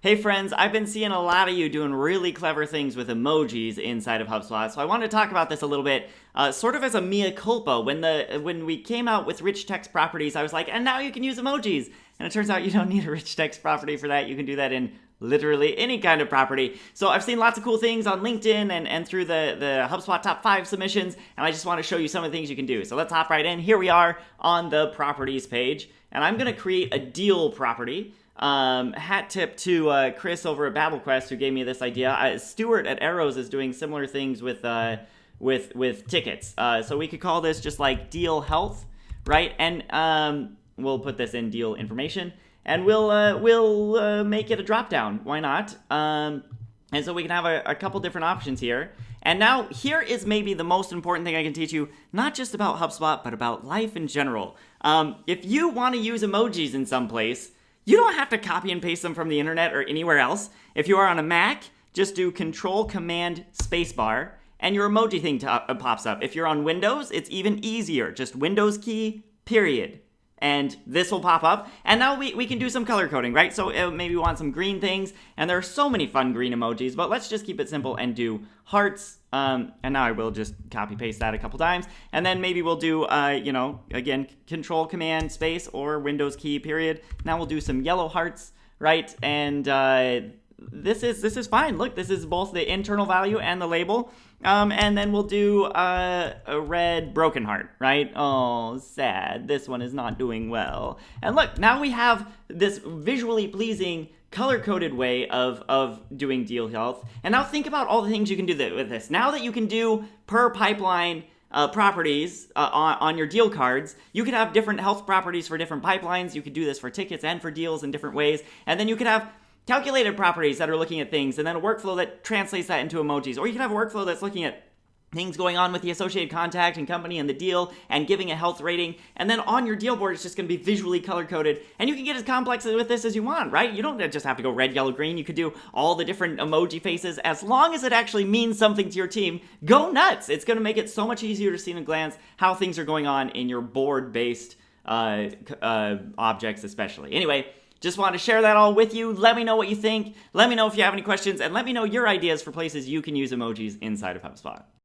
Hey friends, I've been seeing a lot of you doing really clever things with emojis inside of HubSpot, so I want to talk about this a little bit, sort of as a mea culpa. When we came out with rich text properties, I was like, and now you can use emojis. And it turns out you don't need a rich text property for that. You can do that in literally any kind of property. So I've seen lots of cool things on LinkedIn and through the HubSpot top 5 submissions, and I just want to show you some of the things you can do. So let's hop right in. Here we are on the properties page, and I'm going to create a deal property. Hat tip to Chris over at BattleQuest who gave me this idea. Stuart at Arrows is doing similar things with tickets. So we could call this just like deal health, right? And we'll put this in deal information, and we'll make it a drop down. Why not? And so we can have a couple different options here. And now here is maybe the most important thing I can teach you, not just about HubSpot, but about life in general. If you want to use emojis in some place, you don't have to copy and paste them from the internet or anywhere else. If you are on a Mac, just do Control Command Spacebar, and your emoji thing pops up. If you're on Windows, it's even easier. Just Windows key, period. And this will pop up. And now we can do some color coding, right? So maybe we want some green things. And there are so many fun green emojis, but let's just keep it simple and do hearts. And now I will just copy paste that a couple times. And then maybe we'll do, again, Control Command Space or Windows key, period. Now we'll do some yellow hearts, right? And this is fine. Look, this is both the internal value and the label. And then we'll do a red broken heart, right? Oh, sad. This one is not doing well. And look, now we have this visually pleasing color-coded way of doing deal health. And now think about all the things you can do with this. Now that you can do per pipeline properties on your deal cards, you could have different health properties for different pipelines. You could do this for tickets and for deals in different ways. And then you could have calculated properties that are looking at things, and then a workflow that translates that into emojis. Or you can have a workflow that's looking at things going on with the associated contact and company and the deal and giving a health rating. And then on your deal board, it's just going to be visually color-coded. And you can get as complex with this as you want, right? You don't just have to go red, yellow, green. You could do all the different emoji faces. As long as it actually means something to your team, go nuts. It's going to make it so much easier to see in a glance how things are going on in your board-based objects especially. Anyway, just want to share that all with you. Let me know what you think. Let me know if you have any questions, and let me know your ideas for places you can use emojis inside of HubSpot.